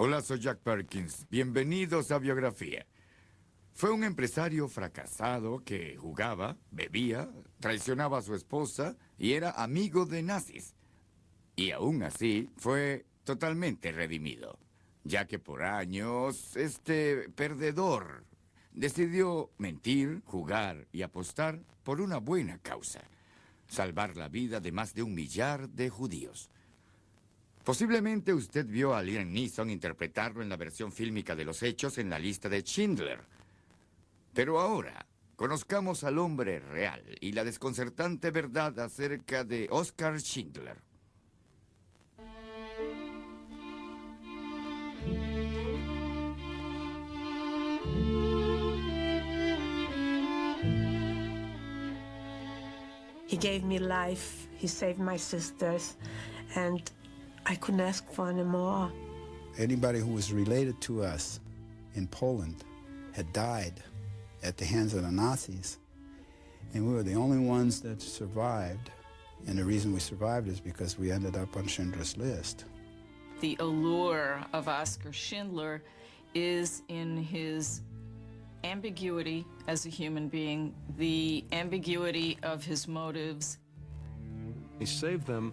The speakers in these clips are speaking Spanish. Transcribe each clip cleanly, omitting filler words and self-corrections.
Hola, soy Jack Perkins. Bienvenidos a Biografía. Fue un empresario fracasado que jugaba, bebía, traicionaba a su esposa y era amigo de nazis. Y aún así fue totalmente redimido, ya que por años este perdedor decidió mentir, jugar y apostar por una buena causa: salvar la vida de más de 1 millar de judíos. Posiblemente usted vio a Liam Neeson interpretarlo en la versión fílmica de los hechos en La lista de Schindler. Pero ahora, conozcamos al hombre real y la desconcertante verdad acerca de Oskar Schindler. He gave me life, he saved my sisters, and I couldn't ask for any more. Anybody who was related to us in Poland had died at the hands of the Nazis, and we were the only ones that survived. And the reason we survived is because we ended up on Schindler's List. The allure of Oskar Schindler is in his ambiguity as a human being, the ambiguity of his motives. He saved them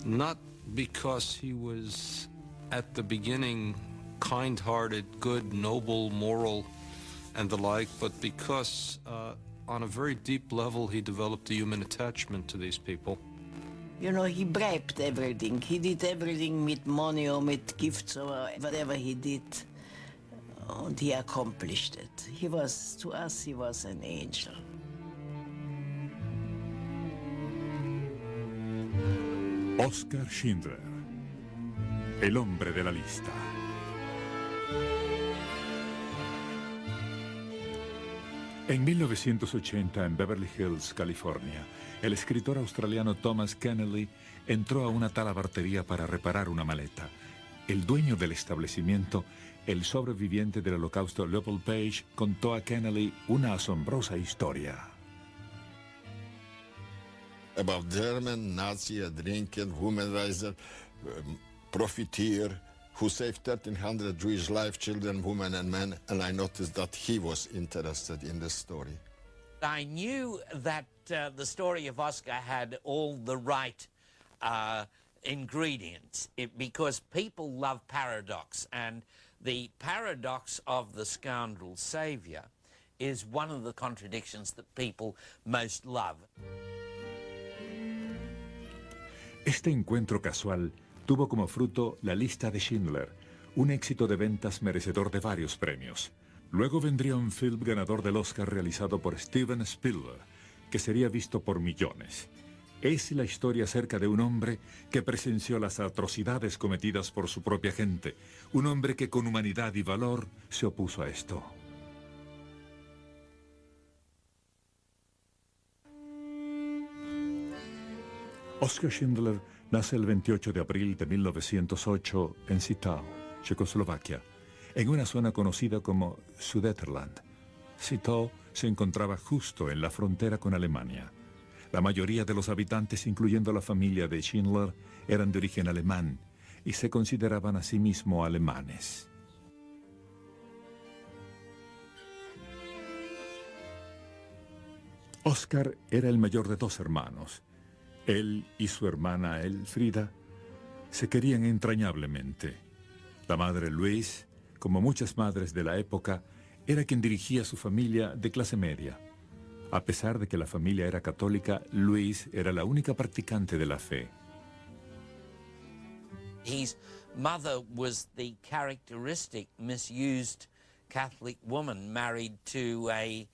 not because he was at the beginning kind-hearted, good, noble, moral, and the like, but because on a very deep level he developed a human attachment to these people. You know, he bribed everything. He did everything with money or with gifts or whatever he did. And he accomplished it. He was, to us, he was an angel. Oskar Schindler, el hombre de la lista. En 1980, en Beverly Hills, California, el escritor australiano Thomas Keneally entró a una talabartería para reparar una maleta. El dueño del establecimiento, el sobreviviente del Holocausto Leopold Page, contó a Keneally una asombrosa historia. About German, Nazi, drinking, womanizer, profiteer, who saved 1,300 Jewish lives, children, women and men, and I noticed that he was interested in the story. I knew that the story of Oskar had all the right ingredients because people love paradox, and the paradox of the scoundrel savior is one of the contradictions that people most love. Este encuentro casual tuvo como fruto La lista de Schindler, un éxito de ventas merecedor de varios premios. Luego vendría un film ganador del Oscar realizado por Steven Spielberg, que sería visto por millones. Es la historia acerca de un hombre que presenció las atrocidades cometidas por su propia gente, un hombre que con humanidad y valor se opuso a esto. Oskar Schindler nace el 28 de abril de 1908 en Zittau, Checoslovaquia, en una zona conocida como Sudeterland. Zittau se encontraba justo en la frontera con Alemania. La mayoría de los habitantes, incluyendo la familia de Schindler, eran de origen alemán y se consideraban a sí mismos alemanes. Oskar era el mayor de 2 hermanos. Él y su hermana Elfrida se querían entrañablemente. La madre Louise, como muchas madres de la época, era quien dirigía a su familia de clase media. A pesar de que la familia era católica, Louise era la única practicante de la fe. His mother was the characteristic misused Catholic woman married to a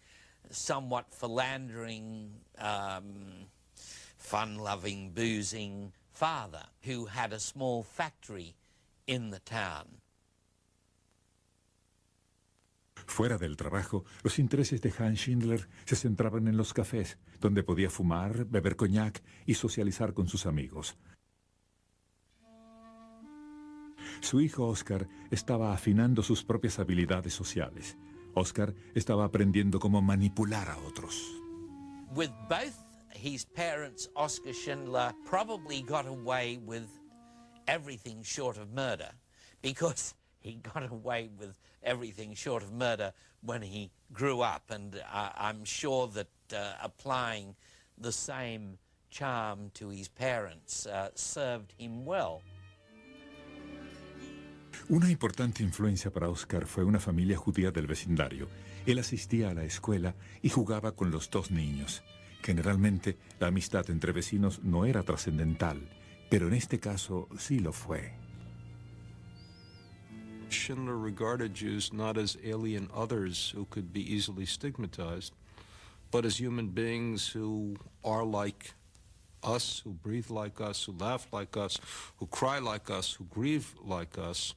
somewhat philandering, fun-loving, boozing father who had a small factory in the town. Fuera del trabajo, los intereses de Hans Schindler se centraban en los cafés, donde podía fumar, beber coñac y socializar con sus amigos. Su hijo Oskar estaba afinando sus propias habilidades sociales. Oskar estaba aprendiendo cómo manipular a otros. With both his parents, Oskar Schindler probably got away with everything short of murder because he got away with everything short of murder when he grew up, and I'm sure that applying the same charm to his parents served him well. Una importante influencia para Oscar fue una familia judía del vecindario. Él asistía a la escuela y jugaba con los dos niños. Generalmente, la amistad entre vecinos no era trascendental, pero en este caso sí lo fue. Schindler regarded Jews not as alien others who could be easily stigmatized, but as human beings who are like us, who breathe like us, who laugh like us, who cry like us, who grieve like us.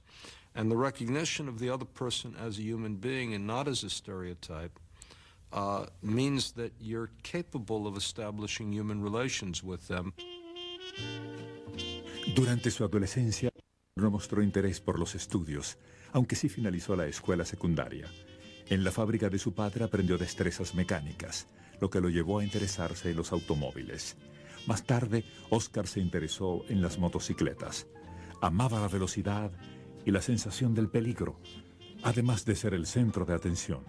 And the recognition of the other person as a human being and not as a stereotype means that you're capable of establishing human relations with them. Durante su adolescencia, no mostró interés por los estudios, aunque sí finalizó la escuela secundaria. En la fábrica de su padre aprendió destrezas mecánicas, lo que lo llevó a interesarse en los automóviles. Más tarde, Oscar se interesó en las motocicletas. Amaba la velocidad y la sensación del peligro, además de ser el centro de atención.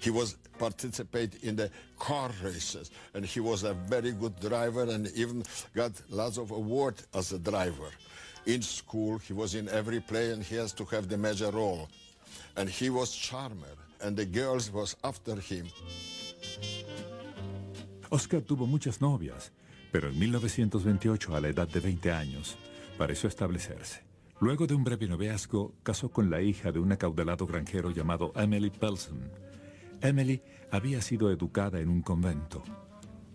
He was participate in the car races, and he was a very good driver and even got lots of awards as a driver. In school, he was in every play and he has to have the major role. And he was charmer, and the girls was after him. Oscar tuvo muchas novias, pero en 1928, a la edad de 20 años, pareció establecerse. Luego de un breve noviazgo, casó con la hija de un acaudalado granjero llamado Emily Pelson. Emily había sido educada en un convento,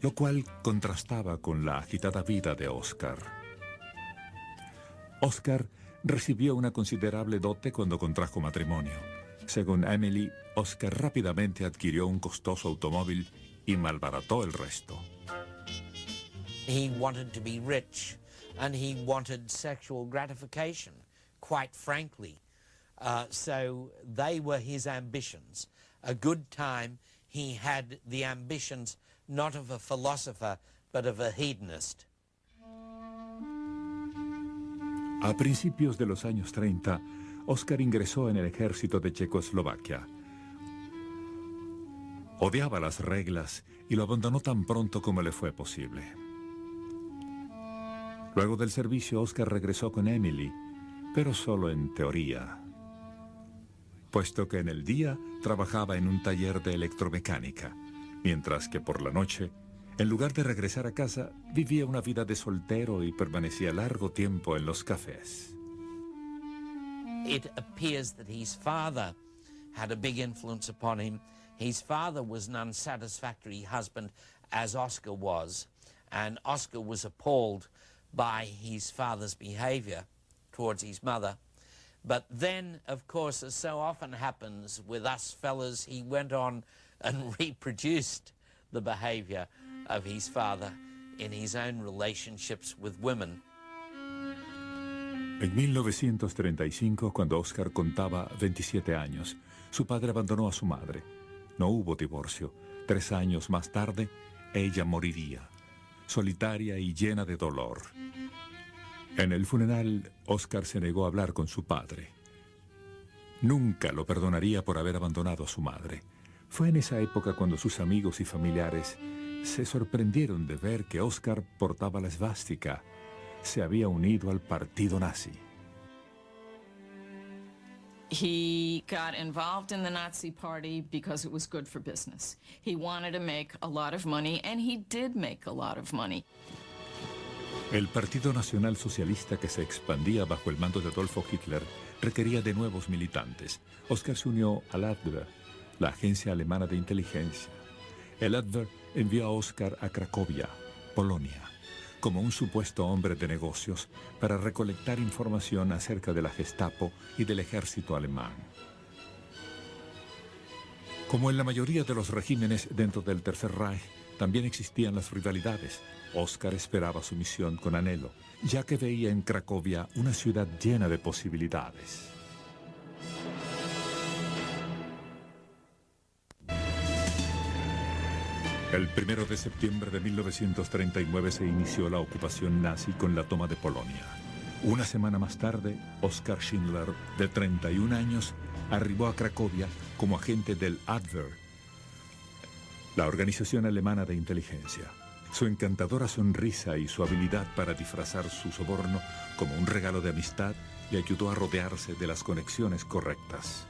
lo cual contrastaba con la agitada vida de Oscar. Oscar recibió una considerable dote cuando contrajo matrimonio. Según Emily, Oscar rápidamente adquirió un costoso automóvil y malbarató el resto. He wanted to be rich, and he wanted sexual gratification, quite frankly. So they were his ambitions. A good time, he had the ambitions not of a philosopher, but of a hedonist. A principios de los años 30, Oscar ingresó en el ejército de Checoslovaquia. Odiaba las reglas y lo abandonó tan pronto como le fue posible. Luego del servicio, Oscar regresó con Emily, pero solo en teoría, puesto que en el día trabajaba en un taller de electromecánica, mientras que por la noche, en lugar de regresar a casa, vivía una vida de soltero y permanecía largo tiempo en los cafés. It appears that his father had a big influence upon him. His father was an unsatisfactory husband, as Oscar was, and Oscar was appalled by his father's behavior towards his mother. But then, of course, as so often happens with us fellas, he went on and reproduced the behavior of his father in his own relationships with women. En 1935, cuando Oscar contaba 27 años, su padre abandonó a su madre. No hubo divorcio. 3 años más tarde, ella moriría, solitaria y llena de dolor. En el funeral, Oscar se negó a hablar con su padre. Nunca lo perdonaría por haber abandonado a su madre. Fue en esa época cuando sus amigos y familiares se sorprendieron de ver que Oscar portaba la esvástica. Se había unido al partido nazi. He got involved in the Nazi Party because it was good for business. He wanted to make a lot of money, and he did make a lot of money. El Partido Nacional Socialista, que se expandía bajo el mando de Adolfo Hitler, requería de nuevos militantes. Oscar se unió al Abwehr, la agencia alemana de inteligencia. El Abwehr envió a Oscar a Cracovia, Polonia, como un supuesto hombre de negocios para recolectar información acerca de la Gestapo y del ejército alemán. Como en la mayoría de los regímenes dentro del Tercer Reich, también existían las rivalidades. Oscar esperaba su misión con anhelo, ya que veía en Cracovia una ciudad llena de posibilidades. El 1 de septiembre de 1939 se inició la ocupación nazi con la toma de Polonia. Una semana más tarde, Oskar Schindler, de 31 años, arribó a Cracovia como agente del Abwehr, la organización alemana de inteligencia. Su encantadora sonrisa y su habilidad para disfrazar su soborno como un regalo de amistad le ayudó a rodearse de las conexiones correctas.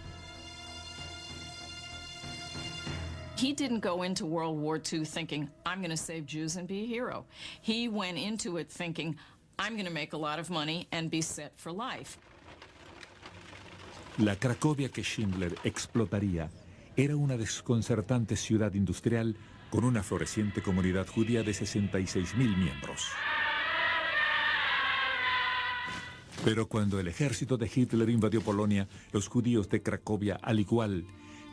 He didn't go into World War II thinking, I'm going to save Jews and be a hero. He went into it thinking, I'm going to make a lot of money and be set for life. La Cracovia que Schindler explotaría era una desconcertante ciudad industrial con una floreciente comunidad judía de 66.000 miembros. Pero cuando el ejército de Hitler invadió Polonia, los judíos de Cracovia, al igual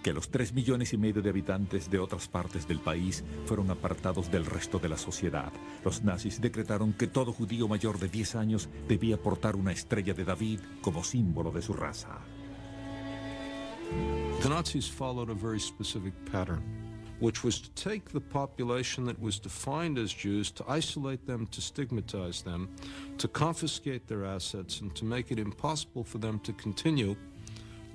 que los 3,5 millones de habitantes de otras partes del país, fueron apartados del resto de la sociedad. Los nazis decretaron que todo judío mayor de 10 años debía portar una estrella de David como símbolo de su raza. The Nazis followed a very specific pattern, which was to take the population that was defined as Jews, to isolate them, to stigmatize them, to confiscate their assets, and to make it impossible for them to continue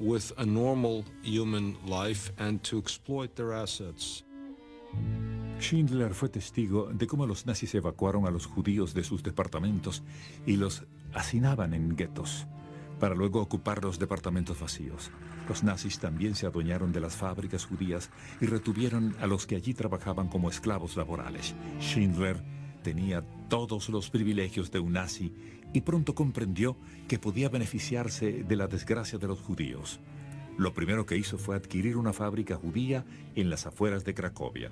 with a normal human life and to exploit their assets. Schindler fue testigo de cómo los nazis evacuaron a los judíos de sus departamentos y los hacinaban en guetos, para luego ocupar los departamentos vacíos. Los nazis también se adueñaron de las fábricas judías y retuvieron a los que allí trabajaban como esclavos laborales. Schindler tenía todos los privilegios de un nazi y pronto comprendió que podía beneficiarse de la desgracia de los judíos. Lo primero que hizo fue adquirir una fábrica judía en las afueras de Cracovia.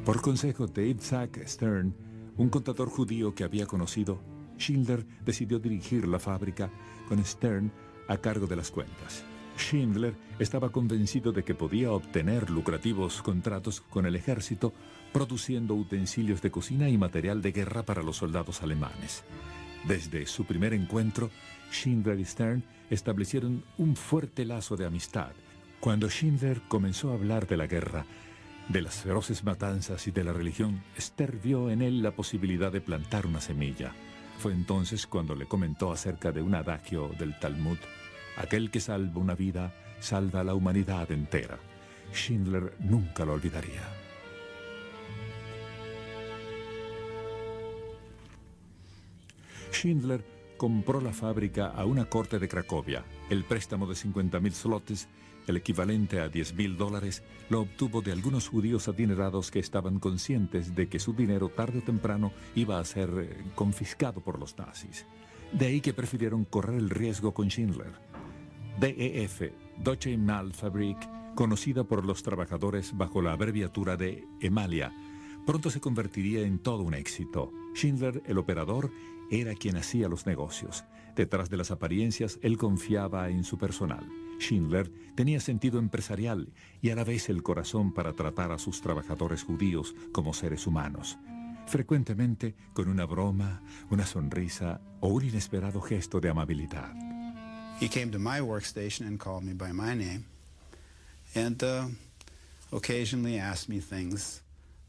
Por consejo de Isaac Stern, un contador judío que había conocido, Schindler decidió dirigir la fábrica con Stern a cargo de las cuentas. Schindler estaba convencido de que podía obtener lucrativos contratos con el ejército, produciendo utensilios de cocina y material de guerra para los soldados alemanes. Desde su primer encuentro, Schindler y Stern establecieron un fuerte lazo de amistad. Cuando Schindler comenzó a hablar de la guerra, de las feroces matanzas y de la religión, Stern vio en él la posibilidad de plantar una semilla. Fue entonces cuando le comentó acerca de un adagio del Talmud: aquel que salva una vida, salva a la humanidad entera. Schindler nunca lo olvidaría. Schindler compró la fábrica a una corte de Cracovia. El préstamo de 50,000 zlotys, el equivalente a $10,000, lo obtuvo de algunos judíos adinerados que estaban conscientes de que su dinero tarde o temprano iba a ser confiscado por los nazis. De ahí que prefirieron correr el riesgo con Schindler. DEF, Deutsche Metallfabrik, conocida por los trabajadores bajo la abreviatura de Emalia, pronto se convertiría en todo un éxito. Schindler, el operador, era quien hacía los negocios. Detrás de las apariencias, él confiaba en su personal. Schindler tenía sentido empresarial y a la vez el corazón para tratar a sus trabajadores judíos como seres humanos. Frecuentemente con una broma, una sonrisa o un inesperado gesto de amabilidad. He came to my workstation and called me by my name, and occasionally asked me things,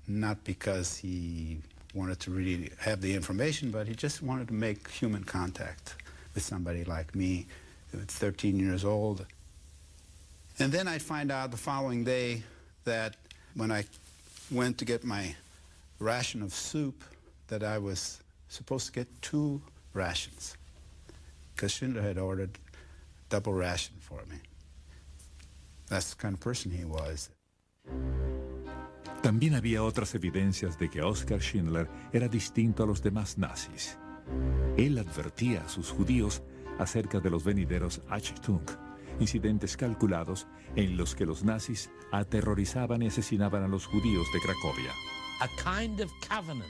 not because he wanted to really have the information, but he just wanted to make human contact with somebody like me, who was 13 years old. And then I'd find out the following day that when I went to get my ration of soup, that I was supposed to get 2 rations, because Schindler had ordered double ration for me. That's the kind of person he was. También había otras evidencias de que Oskar Schindler era distinto a los demás nazis. Él advertía a sus judíos acerca de los venideros Achtung, incidentes calculados en los que los nazis aterrorizaban y asesinaban a los judíos de Cracovia. A kind of covenant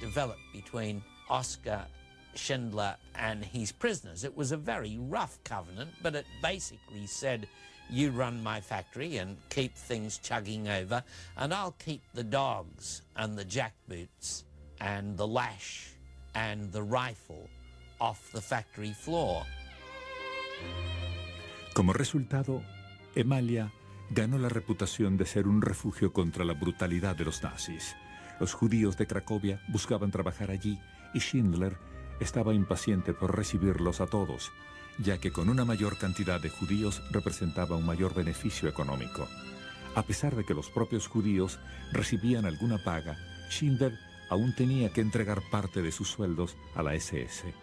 developed between Oskar Schindler and his prisoners. It was a very rough covenant, but it basically said, you run my factory and keep things chugging over, and I'll keep the dogs and the jackboots and the lash and the rifle off the factory floor. Como resultado, Emalia ganó la reputación de ser un refugio contra la brutalidad de los nazis. Los judíos de Cracovia buscaban trabajar allí y Schindler estaba impaciente por recibirlos a todos, ya que con una mayor cantidad de judíos representaba un mayor beneficio económico. A pesar de que los propios judíos recibían alguna paga, Schindler aún tenía que entregar parte de sus sueldos a la SS.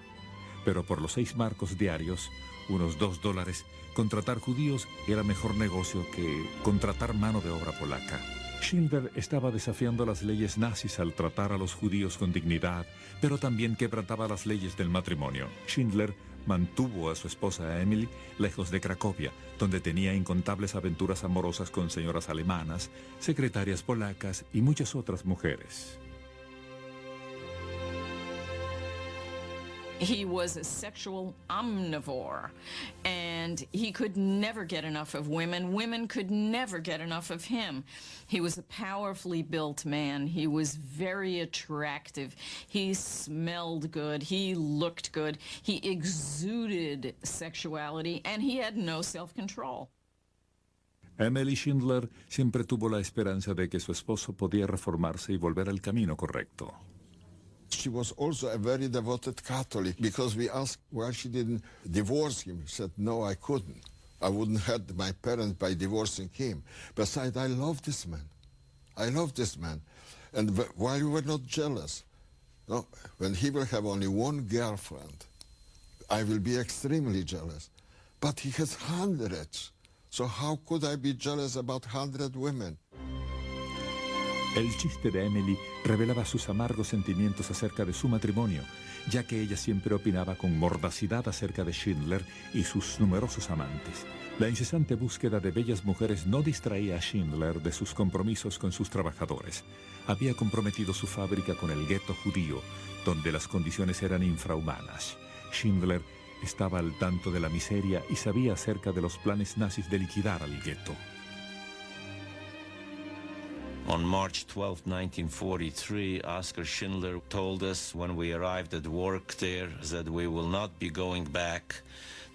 Pero por los 6 marcos diarios, unos $2, contratar judíos era mejor negocio que contratar mano de obra polaca. Schindler estaba desafiando las leyes nazis al tratar a los judíos con dignidad, pero también quebrantaba las leyes del matrimonio. Schindler mantuvo a su esposa Emily lejos de Cracovia, donde tenía incontables aventuras amorosas con señoras alemanas, secretarias polacas y muchas otras mujeres. He was a sexual omnivore, and he could never get enough of women. Women could never get enough of him. He was a powerfully built man. He was very attractive. He smelled good. He looked good. He exuded sexuality, and he had no self-control. Emily Schindler siempre tuvo la esperanza de que su esposo podía reformarse y volver al camino correcto. She was also a very devoted Catholic, because we asked why she didn't divorce him. She said, no, I couldn't. I wouldn't hurt my parents by divorcing him. Besides, I love this man. I love this man. And while we were not jealous, no, when he will have only one girlfriend, I will be extremely jealous. But he has hundreds. So how could I be jealous about 100 women? El chiste de Emily revelaba sus amargos sentimientos acerca de su matrimonio, ya que ella siempre opinaba con mordacidad acerca de Schindler y sus numerosos amantes. La incesante búsqueda de bellas mujeres no distraía a Schindler de sus compromisos con sus trabajadores. Había comprometido su fábrica con el gueto judío, donde las condiciones eran infrahumanas. Schindler estaba al tanto de la miseria y sabía acerca de los planes nazis de liquidar al gueto. On March 12, 1943, Oskar Schindler told us when we arrived at work there that we will not be going back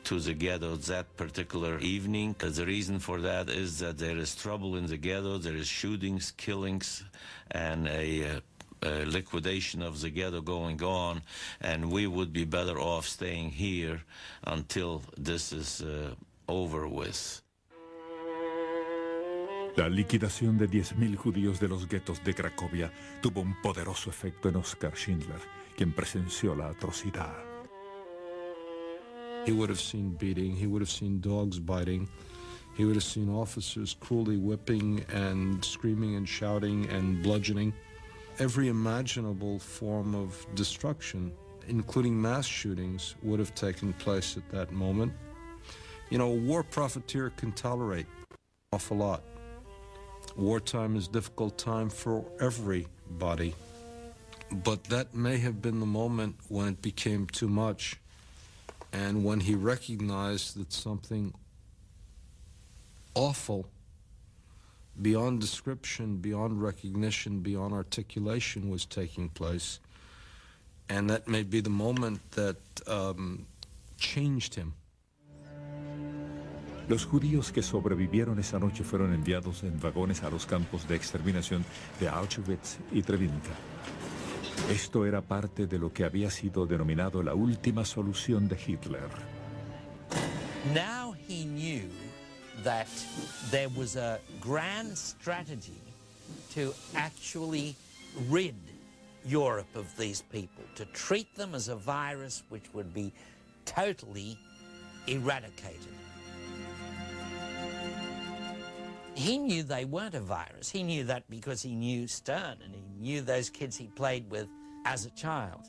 to the ghetto that particular evening. The reason for that is that there is trouble in the ghetto, there is shootings, killings, and a liquidation of the ghetto going on, and we would be better off staying here until this is over with. La liquidación de 10.000 judíos de los guetos de Cracovia tuvo un poderoso efecto en Oskar Schindler, quien presenció la atrocidad. He would have seen beating, he would have seen dogs biting, he would have seen officers cruelly whipping and screaming and shouting and bludgeoning. Every imaginable form of destruction, including mass shootings, would have taken place at that moment. You know, a war profiteer can tolerate an awful lot. Wartime is a difficult time for everybody, but that may have been the moment when it became too much, and when he recognized that something awful, beyond description, beyond recognition, beyond articulation was taking place, and that may be the moment that changed him. Los judíos que sobrevivieron esa noche fueron enviados en vagones a los campos de exterminación de Auschwitz y Treblinka. Esto era parte de lo que había sido denominado la última solución de Hitler. Now he knew that there was a grand strategy to actually rid Europe of these people, to treat them as a virus which would be totally eradicated. He knew they weren't a virus. He knew that because he knew Stern and he knew those kids he played with as a child.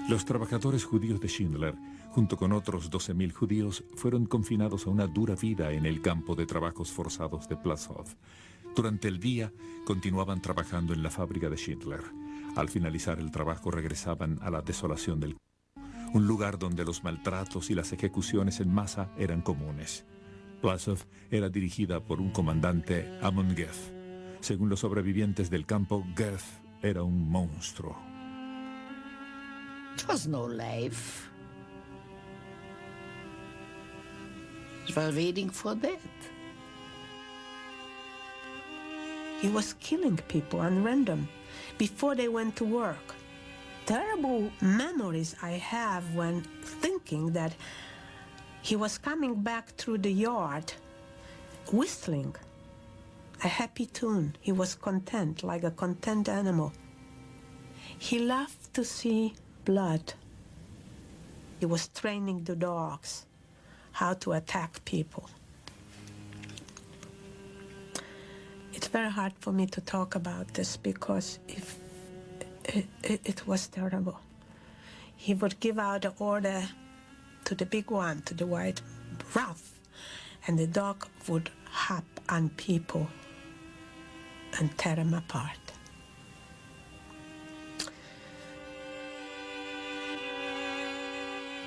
Los trabajadores judíos de Schindler, junto con otros 12.000 judíos, fueron confinados a una dura vida en el campo de trabajos forzados de Plaszow. Durante el día, continuaban trabajando en la fábrica de Schindler. Al finalizar el trabajo, regresaban a la desolación del campo, un lugar donde los maltratos y las ejecuciones en masa eran comunes. Plaszow era dirigida por un comandante, Amon Goeth. Según los sobrevivientes del campo, Goeth era un monstruo. It was no life. It was waiting for death. He was killing people at random before they went to work. Terrible memories I have when thinking that he was coming back through the yard, whistling a happy tune. He was content, like a content animal. He loved to see blood. He was training the dogs how to attack people. It's very hard for me to talk about this because it was terrible. He would give out an order to the big one, to the white Ralph, and the dog would hop on people and tear them apart.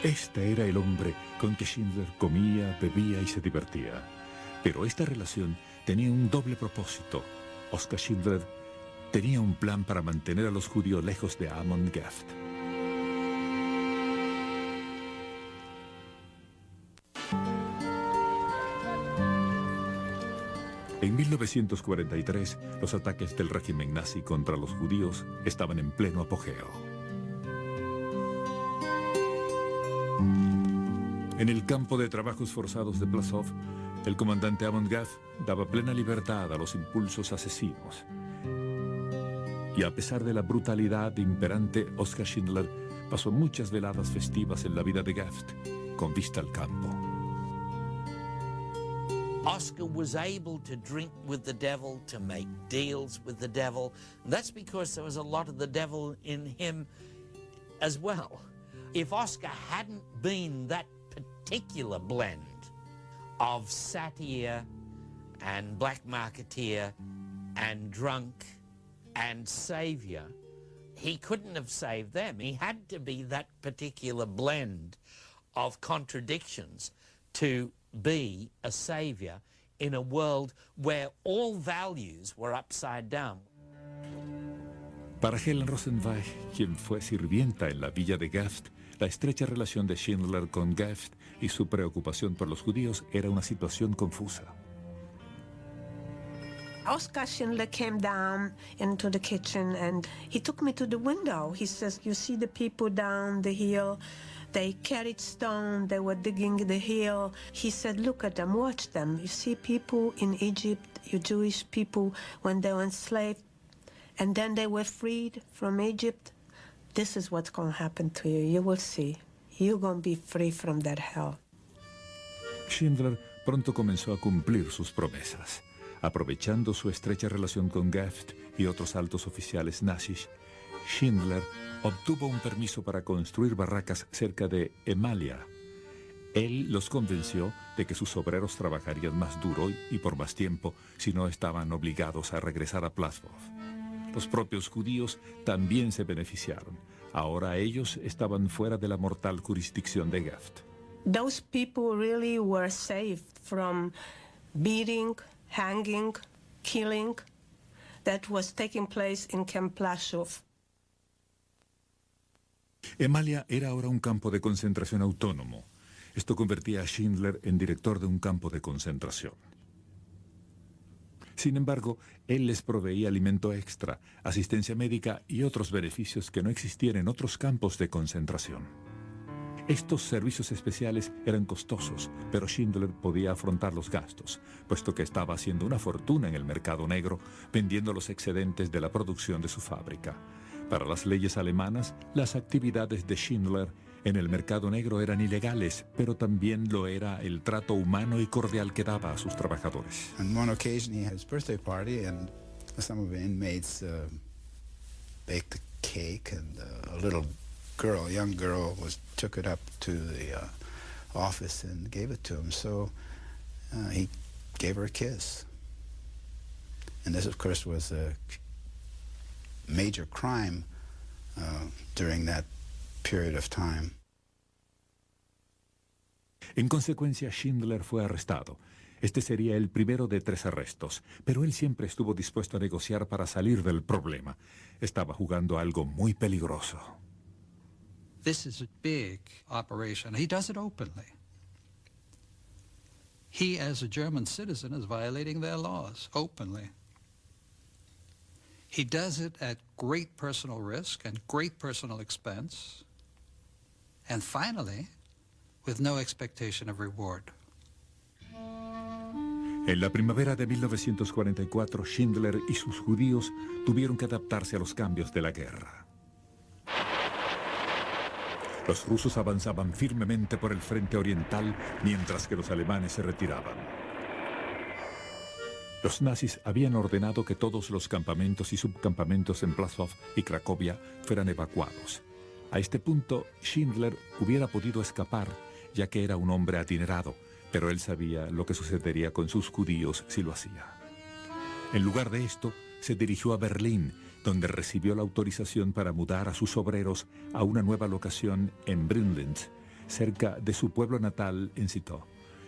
Este era el hombre con que Schindler comía, bebía y se divertía. Pero esta relación tenía un doble propósito. Oskar Schindler tenía un plan para mantener a los judíos lejos de Amon Geft. En 1943, los ataques del régimen nazi contra los judíos estaban en pleno apogeo. En el campo de trabajos forzados de Plaszow, el comandante Amon Geft daba plena libertad a los impulsos asesinos. Y a pesar de la brutalidad imperante, Oskar Schindler pasó muchas veladas festivas en la vida de Geft, con vista al campo. Oscar was able to drink with the devil, to make deals with the devil. And that's because there was a lot of the devil in him as well. If Oscar hadn't been that particular blend of satyr and black marketeer and drunk and savior, he couldn't have saved them. He had to be that particular blend of contradictions to be a savior in a world where all values were upside down. Para Helen Rosenweig, quien fue sirvienta en la villa de Geft, la estrecha relación de Schindler con Geft y su preocupación por los judíos era una situación confusa. Oskar Schindler came down into the kitchen and he took me to the window. He says, "You see the people down the hill? They carried stone, they were digging the hill." He said, "Look at them, watch them. You see people in Egypt, you Jewish people, when they were enslaved, and then they were freed from Egypt. This is what's going to happen to you. You will see. You're going to be free from that hell." Schindler pronto comenzó a cumplir sus promesas. Aprovechando su estrecha relación con Geft y otros altos oficiales nazis, Schindler obtuvo un permiso para construir barracas cerca de Emalia. Él los convenció de que sus obreros trabajarían más duro y por más tiempo si no estaban obligados a regresar a Plaszow. Los propios judíos también se beneficiaron. Ahora ellos estaban fuera de la mortal jurisdicción de Geft. Those people really were saved from beating, hanging, killing that was taking place in Camp Plaszow. Emalia era ahora un campo de concentración autónomo. Esto convertía a Schindler en director de un campo de concentración. Sin embargo, él les proveía alimento extra, asistencia médica y otros beneficios que no existían en otros campos de concentración. Estos servicios especiales eran costosos, pero Schindler podía afrontar los gastos, puesto que estaba haciendo una fortuna en el mercado negro vendiendo los excedentes de la producción de su fábrica. Para las leyes alemanas, las actividades de Schindler en el mercado negro eran ilegales, pero también lo era el trato humano y cordial que daba a sus trabajadores. On one occasion, he had his birthday party, and some of the inmates baked a cake, and a little girl, a young girl, took it up to the office and gave it to him. So he gave her a kiss. And this, of course, was a major crime during that period of time. En consecuencia, Schindler fue arrestado. Este sería el primero de 3 arrestos, pero él siempre estuvo dispuesto a negociar para salir del problema. Estaba jugando algo muy peligroso. This is a big operation. He does it openly. He, as a German citizen, is violating their laws openly. He does it at great personal risk and great personal expense, and finally, with no expectation of reward. En la primavera de 1944, Schindler y sus judíos tuvieron que adaptarse a los cambios de la guerra. Los rusos avanzaban firmemente por el frente oriental, mientras que los alemanes se retiraban. Los nazis habían ordenado que todos los campamentos y subcampamentos en Plaszow y Cracovia fueran evacuados. A este punto, Schindler hubiera podido escapar, ya que era un hombre adinerado, pero él sabía lo que sucedería con sus judíos si lo hacía. En lugar de esto, se dirigió a Berlín, donde recibió la autorización para mudar a sus obreros a una nueva locación en Brünlitz, cerca de su pueblo natal en Citeaux.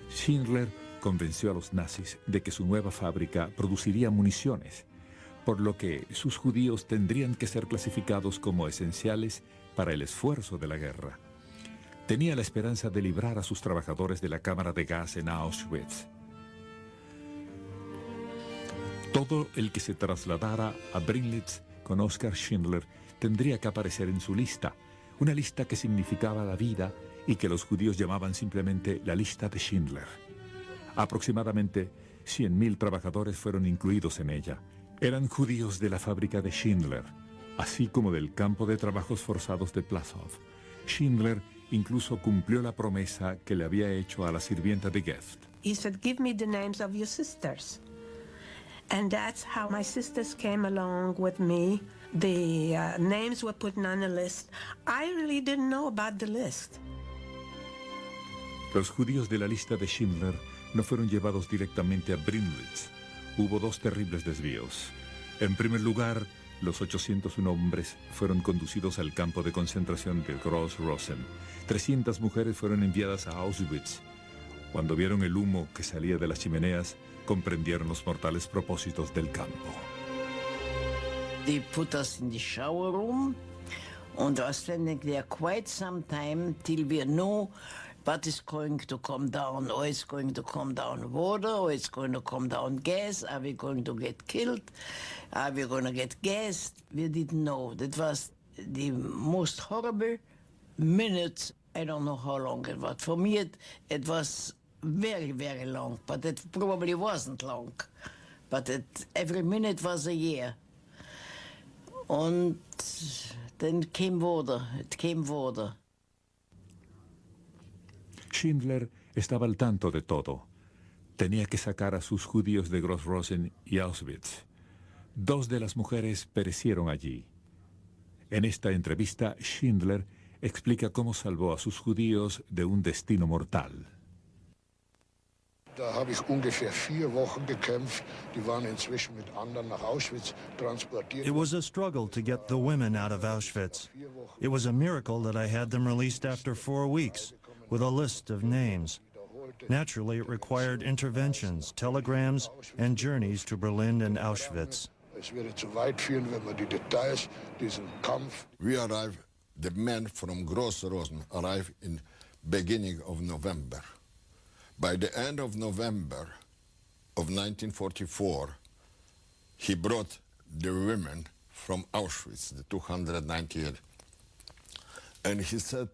Schindler convenció a los nazis de que su nueva fábrica produciría municiones, por lo que sus judíos tendrían que ser clasificados como esenciales para el esfuerzo de la guerra. Tenía la esperanza de librar a sus trabajadores de la cámara de gas en Auschwitz. Todo el que se trasladara a Brünlitz con Oskar Schindler tendría que aparecer en su lista, una lista que significaba la vida y que los judíos llamaban simplemente la lista de Schindler. Aproximadamente 100.000 trabajadores fueron incluidos en ella. Eran judíos de la fábrica de Schindler, así como del campo de trabajos forzados de Plaszow. Schindler incluso cumplió la promesa que le había hecho a la sirvienta de Geft. He said, "Give me the names of your sisters." And that's how my sisters came along with me. The names were put on a list. I really didn't know about the list. Los judíos de la lista de Schindler no fueron llevados directamente a Brünlitz. Hubo dos terribles desvíos. En primer lugar, los 801 hombres fueron conducidos al campo de concentración de Gross-Rosen. 300 mujeres fueron enviadas a Auschwitz. Cuando vieron el humo que salía de las chimeneas, comprendieron los mortales propósitos del campo. They put us in the shower room and I was standing there quite some time till we knew what is going to come down. Or it's going to come down water, or it's going to come down gas. Are we going to get killed? Are we going to get gassed? We didn't know. That was the most horrible minutes. I don't know how long it was. For me, it was very, very long, but it probably wasn't long. But every minute was a year. And then came water. It came water. Schindler estaba al tanto de todo. Tenía que sacar a sus judíos de Gross-Rosen y Auschwitz. 2 de las mujeres perecieron allí. En esta entrevista, Schindler explica cómo salvó a sus judíos de un destino mortal. Da habe ich ungefähr 4 Wochen gekämpft. Die waren inzwischen mit anderen nach Auschwitz transportiert. It was a struggle to get the women out of Auschwitz. It was a miracle that I had them released after 4 weeks, with a list of names. Naturally, it required interventions, telegrams, and journeys to Berlin and Auschwitz. Es würde zu weit führen, wenn man die Details diesen Kampf. We arrived, the men from Gross-Rosen arrived in beginning of November. By the end of November of 1944, he brought the women from Auschwitz, the 298. And he said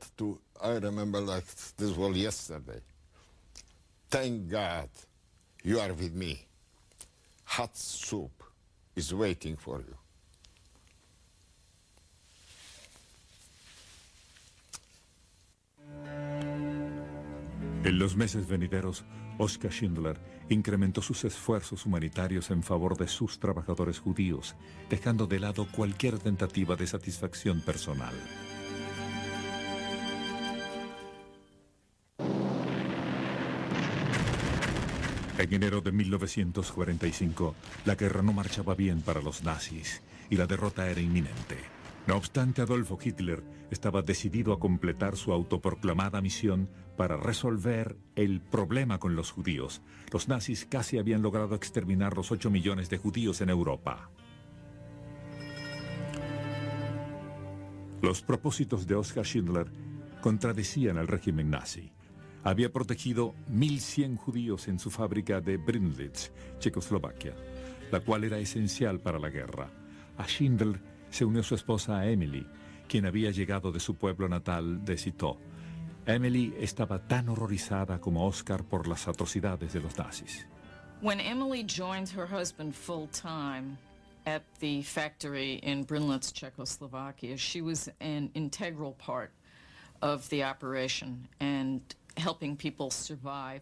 I remember like this was yesterday, "Thank God you are with me. Hot soup is waiting for you." En los meses venideros, Oskar Schindler incrementó sus esfuerzos humanitarios en favor de sus trabajadores judíos, dejando de lado cualquier tentativa de satisfacción personal. En enero de 1945, la guerra no marchaba bien para los nazis y la derrota era inminente. No obstante, Adolfo Hitler estaba decidido a completar su autoproclamada misión para resolver el problema con los judíos. Los nazis casi habían logrado exterminar los 8 millones de judíos en Europa. Los propósitos de Oskar Schindler contradecían al régimen nazi. Había protegido 1.100 judíos en su fábrica de Brünlitz, Checoslovaquia, la cual era esencial para la guerra. A Schindler se unió su esposa Emily, quien había llegado de su pueblo natal de Citeaux. Emily estaba tan horrorizada como Oscar por las atrocidades de los nazis. When Emily joined her husband full-time at the factory in Brunlitz, Czechoslovakia, she was an integral part of the operation and helping people survive.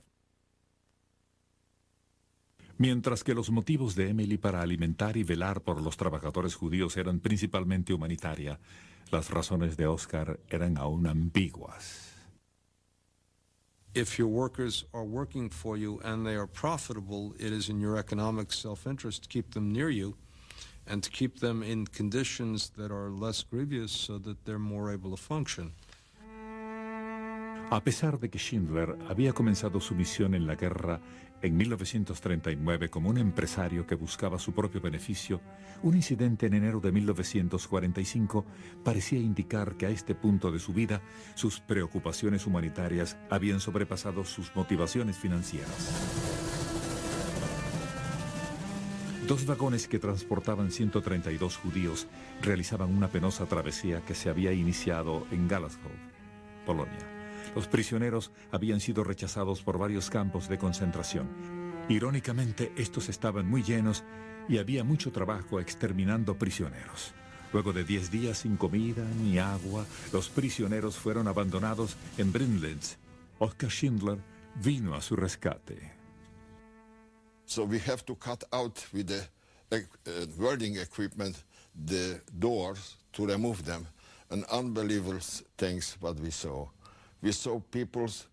Mientras que los motivos de Emily para alimentar y velar por los trabajadores judíos eran principalmente humanitaria, las razones de Oscar eran aún ambiguas. If your workers are working for you and they are profitable, it is in your economic self-interest to keep them near you and to keep them in conditions that are less grievous so that they're more able to function. A pesar de que Schindler había comenzado su misión en la guerra en 1939 como un empresario que buscaba su propio beneficio, un incidente en enero de 1945 parecía indicar que a este punto de su vida sus preocupaciones humanitarias habían sobrepasado sus motivaciones financieras. Dos vagones que transportaban 132 judíos realizaban una penosa travesía que se había iniciado en Galaschow, Polonia. Los prisioneros habían sido rechazados por varios campos de concentración. Irónicamente, estos estaban muy llenos y había mucho trabajo exterminando prisioneros. Luego de 10 días sin comida ni agua, los prisioneros fueron abandonados en Brindlitz. Oskar Schindler vino a su rescate. So we have to cut out with the welding equipment the doors to remove them. And unbelievable things what we saw. We saw people's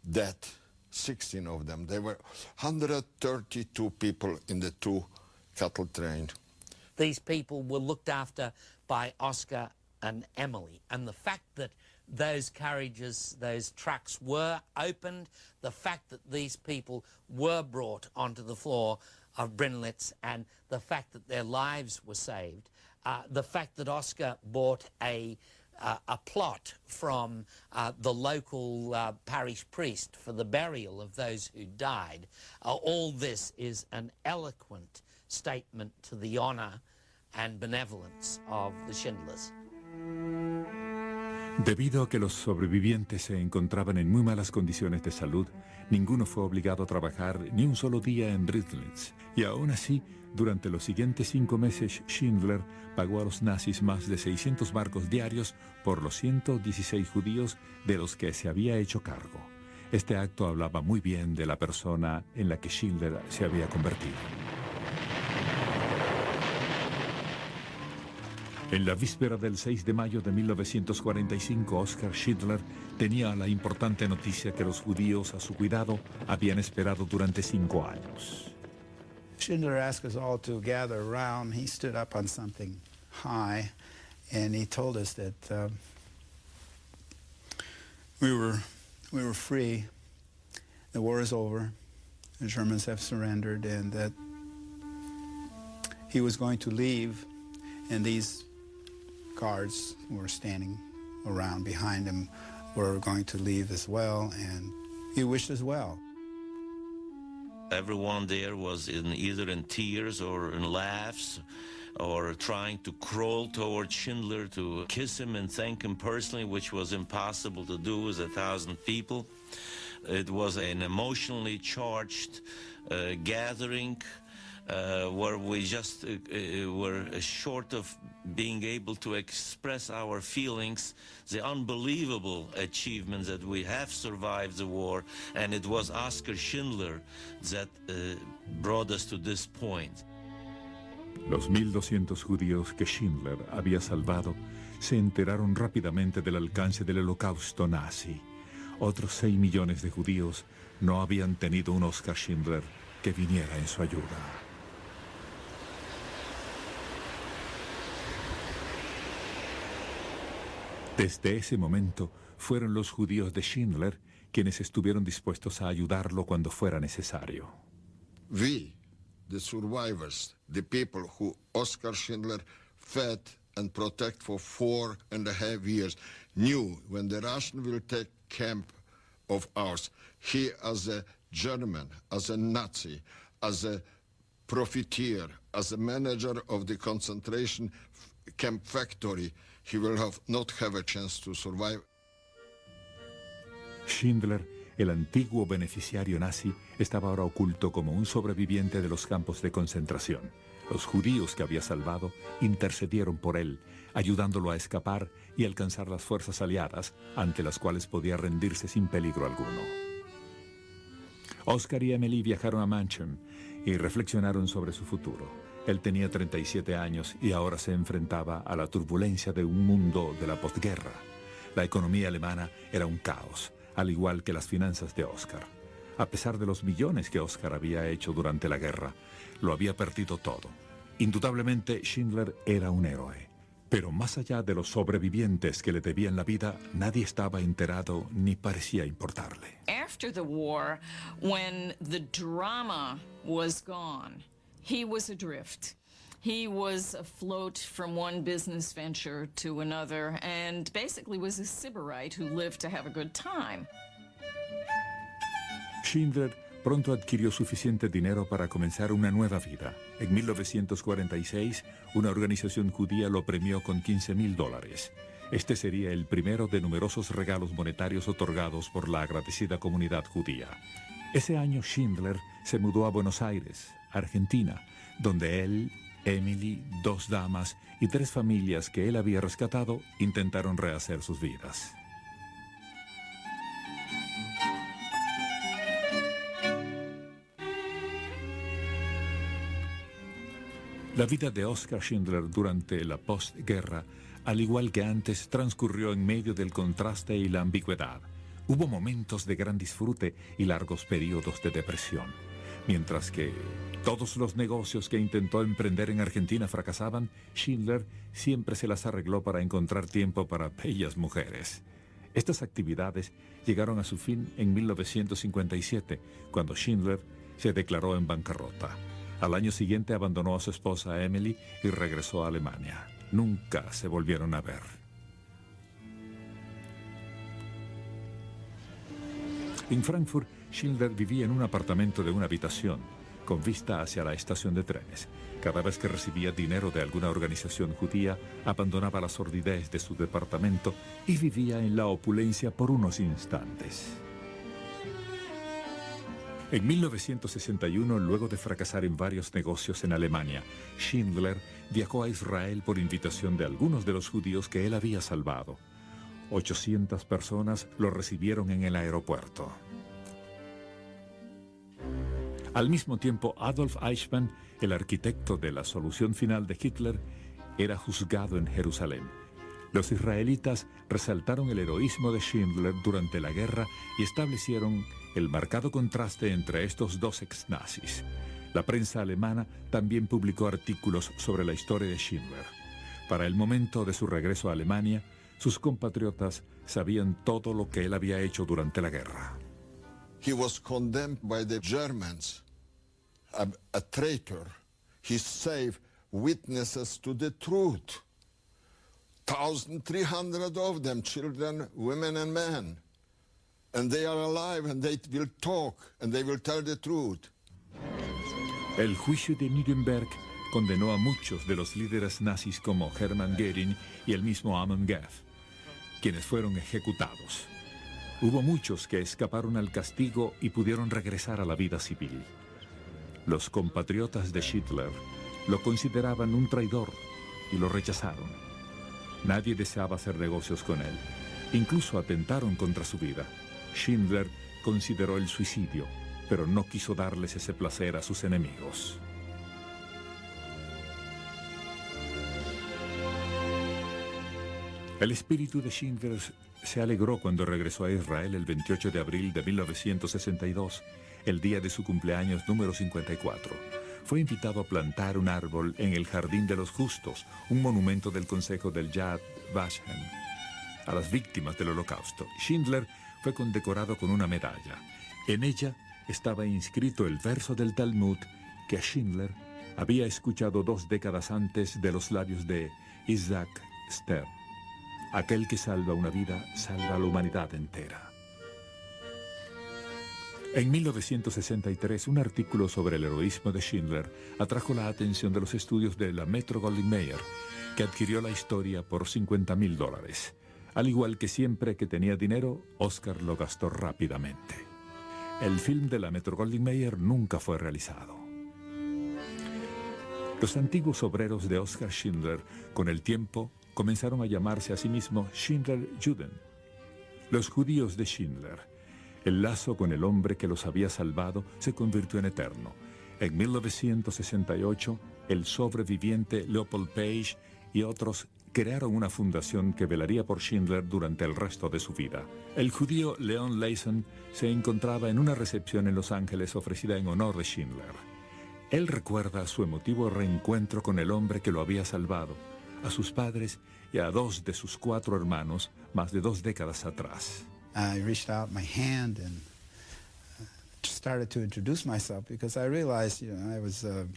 dead, 16 of them. There were 132 people in the 2 cattle train. These people were looked after by Oscar and Emily, and the fact that those carriages, those trucks were opened, the fact that these people were brought onto the floor of Brunlitz, and the fact that their lives were saved, the fact that Oscar bought a plot from the local parish priest for the burial of those who died. All this is an eloquent statement to the honor and benevolence of the Schindlers. Debido a que los sobrevivientes se encontraban en muy malas condiciones de salud, ninguno fue obligado a trabajar ni un solo día en Brindlitz. Y aún así, durante los siguientes 5 meses, Schindler pagó a los nazis más de 600 marcos diarios por los 116 judíos de los que se había hecho cargo. Este acto hablaba muy bien de la persona en la que Schindler se había convertido. En la víspera del 6 de mayo de 1945, Oskar Schindler tenía la importante noticia que los judíos a su cuidado habían esperado durante 5 años. Schindler asked us all to gather around. He stood up on something high, and he told us that we were free. The war is over. The Germans have surrendered, and that he was going to leave, and these guards who were standing around behind him were going to leave as well, and he wished us well. Everyone there was either in tears or in laughs or trying to crawl toward Schindler to kiss him and thank him personally, which was impossible to do with 1,000 people. It was an emotionally charged gathering where we just were short of being able to express our feelings, the unbelievable achievements that we have survived the war, and it was Oskar Schindler that brought us to this point. Los 1,200 judíos que Schindler había salvado se enteraron rápidamente del alcance del holocausto nazi. Otros 6 millones de judíos no habían tenido un Oskar Schindler que viniera en su ayuda. Desde ese momento, fueron los judíos de Schindler quienes estuvieron dispuestos a ayudarlo cuando fuera necesario. We, the survivors, the people who Oskar Schindler fed and protected for 4.5 years, knew when the Russian will take camp of ours, he as a German, as a Nazi, as a profiteer as a manager of the concentration camp factory, he will not have a chance to survive. Schindler, el antiguo beneficiario nazi, estaba ahora oculto como un sobreviviente de los campos de concentración. Los judíos que había salvado intercedieron por él, ayudándolo a escapar y alcanzar las fuerzas aliadas, ante las cuales podía rendirse sin peligro alguno. Oscar y Emily viajaron a Mannheim y reflexionaron sobre su futuro. Él tenía 37 años y ahora se enfrentaba a la turbulencia de un mundo de la posguerra. La economía alemana era un caos, al igual que las finanzas de Oscar. A pesar de los millones que Oscar había hecho durante la guerra, lo había perdido todo. Indudablemente, Schindler era un héroe. Pero más allá de los sobrevivientes que le debían la vida, nadie estaba enterado ni parecía importarle. After the war, when the drama was gone, he was adrift. He was afloat from one business venture to another and basically was a sybarite who lived to have a good time. Schindler pronto adquirió suficiente dinero para comenzar una nueva vida. En 1946, una organización judía lo premió con $15,000. Este sería el primero de numerosos regalos monetarios otorgados por la agradecida comunidad judía. Ese año Schindler se mudó a Buenos Aires, Argentina, donde él, Emily, 2 damas y 3 familias que él había rescatado intentaron rehacer sus vidas. La vida de Oskar Schindler durante la postguerra, al igual que antes, transcurrió en medio del contraste y la ambigüedad. Hubo momentos de gran disfrute y largos periodos de depresión. Mientras que todos los negocios que intentó emprender en Argentina fracasaban, Schindler siempre se las arregló para encontrar tiempo para bellas mujeres. Estas actividades llegaron a su fin en 1957, cuando Schindler se declaró en bancarrota. Al año siguiente abandonó a su esposa Emily y regresó a Alemania. Nunca se volvieron a ver. En Frankfurt, Schindler vivía en un apartamento de una habitación, con vista hacia la estación de trenes. Cada vez que recibía dinero de alguna organización judía, abandonaba la sordidez de su departamento y vivía en la opulencia por unos instantes. En 1961, luego de fracasar en varios negocios en Alemania, Schindler viajó a Israel por invitación de algunos de los judíos que él había salvado. 800 personas lo recibieron en el aeropuerto. Al mismo tiempo, Adolf Eichmann, el arquitecto de la solución final de Hitler, era juzgado en Jerusalén. Los israelitas resaltaron el heroísmo de Schindler durante la guerra y establecieron el marcado contraste entre estos dos ex-nazis. La prensa alemana también publicó artículos sobre la historia de Schindler. Para el momento de su regreso a Alemania, sus compatriotas sabían todo lo que él había hecho durante la guerra. He was condemned by the Germans, a traitor. He saved witnesses to the truth. 1,300 of them, children, women and men. And they are alive and they will talk and they will tell the truth. El juicio de Nuremberg condenó a muchos de los líderes nazis como Hermann Göring y el mismo Amon Göth, quienes fueron ejecutados. Hubo muchos que escaparon al castigo y pudieron regresar a la vida civil. Los compatriotas de Schindler lo consideraban un traidor y lo rechazaron. Nadie deseaba hacer negocios con él. Incluso atentaron contra su vida. Schindler consideró el suicidio, pero no quiso darles ese placer a sus enemigos. El espíritu de Schindler se alegró cuando regresó a Israel el 28 de abril de 1962, el día de su cumpleaños número 54. Fue invitado a plantar un árbol en el Jardín de los Justos, un monumento del Consejo del Yad Vashem, a las víctimas del Holocausto. Schindler fue condecorado con una medalla. En ella estaba inscrito el verso del Talmud que Schindler había escuchado 2 décadas antes de los labios de Isaac Stern. Aquel que salva una vida, salva a la humanidad entera. En 1963, un artículo sobre el heroísmo de Schindler atrajo la atención de los estudios de la Metro-Goldwyn-Mayer, que adquirió la historia por $50,000. Al igual que siempre que tenía dinero, Oscar lo gastó rápidamente. El film de la Metro-Goldwyn-Mayer nunca fue realizado. Los antiguos obreros de Oskar Schindler, con el tiempo, comenzaron a llamarse a sí mismos Schindler-Juden, los judíos de Schindler. El lazo con el hombre que los había salvado se convirtió en eterno. En 1968, el sobreviviente Leopold Page y otros crearon una fundación que velaría por Schindler durante el resto de su vida. El judío Leon Leisen se encontraba en una recepción en Los Ángeles ofrecida en honor de Schindler. Él recuerda su emotivo reencuentro con el hombre que lo había salvado, a sus padres y a 2 de sus 4 hermanos más de 2 décadas atrás. I reached out my hand and started to introduce myself because I realized, I was a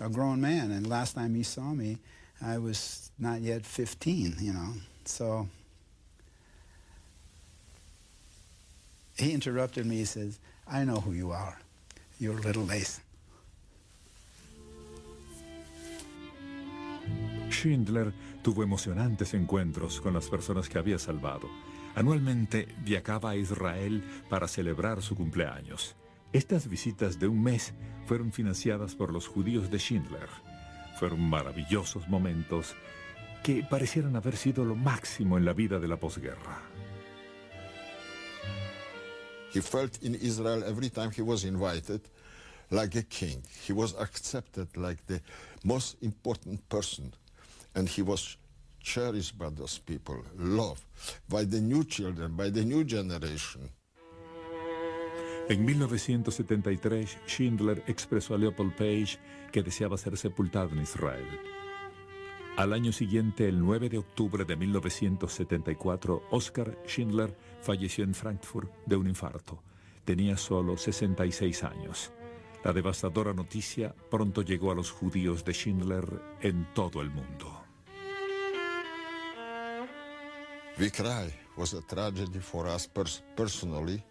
grown man, and last time he saw me, I was not yet 15, So he interrupted me. He says, "I know who you are. You're Little Leisen." Schindler tuvo emocionantes encuentros con las personas que había salvado. Anualmente viajaba a Israel para celebrar su cumpleaños. Estas visitas de un mes fueron financiadas por los judíos de Schindler. Fueron maravillosos momentos que parecieran haber sido lo máximo en la vida de la posguerra. He felt in Israel every time he was invited like a king. He was accepted like the most important person, and he was cherished by those people, loved by the new children, by the new generation. En 1973, Schindler expresó a Leopold Page que deseaba ser sepultado en Israel. Al año siguiente, el 9 de octubre de 1974, Oskar Schindler falleció en Frankfurt de un infarto. Tenía solo 66 años. La devastadora noticia pronto llegó a los judíos de Schindler en todo el mundo. We cry. It was a tragedy for us personally.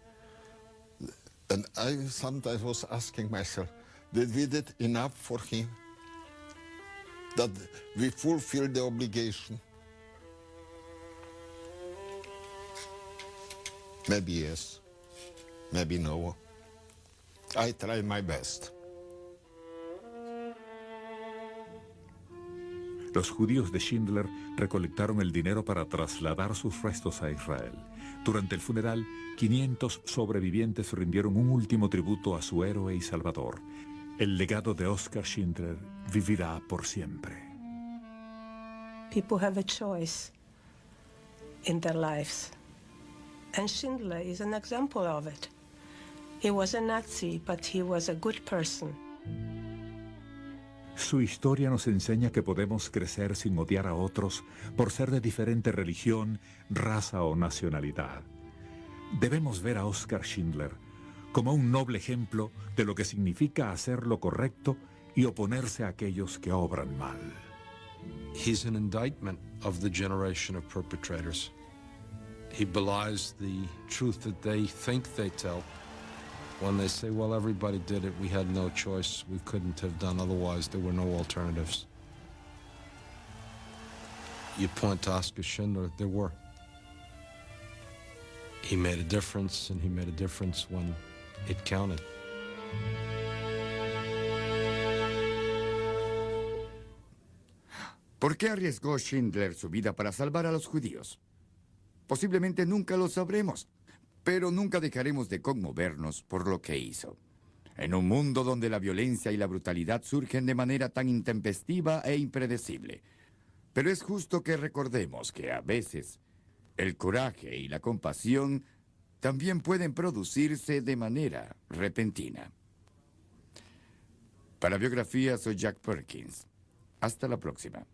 And I sometimes was asking myself, did we did enough for him? That we fulfilled the obligation? Maybe yes, maybe no. I tried my best. Los judíos de Schindler recolectaron el dinero para trasladar sus restos a Israel. Durante el funeral, 500 sobrevivientes rindieron un último tributo a su héroe y salvador. El legado de Oskar Schindler vivirá por siempre. People have a choice in their lives. And Schindler is an example of it. He was a Nazi, but he was a good person. Su historia nos enseña que podemos crecer sin odiar a otros por ser de diferente religión, raza o nacionalidad. Debemos ver a Oskar Schindler como un noble ejemplo de lo que significa hacer lo correcto y oponerse a aquellos que obran mal. He's an indictment of the generation of perpetrators. He belies the truth that they think they tell. When they say, well, everybody did it, we had no choice, we couldn't have done otherwise, there were no alternatives. You point to Oskar Schindler, there were. He made a difference, and he made a difference when it counted. ¿Por qué arriesgó Schindler su vida para salvar a los judíos? Posiblemente nunca lo sabremos, pero nunca dejaremos de conmovernos por lo que hizo. En un mundo donde la violencia y la brutalidad surgen de manera tan intempestiva e impredecible. Pero es justo que recordemos que a veces el coraje y la compasión también pueden producirse de manera repentina. Para Biografía, soy Jack Perkins. Hasta la próxima.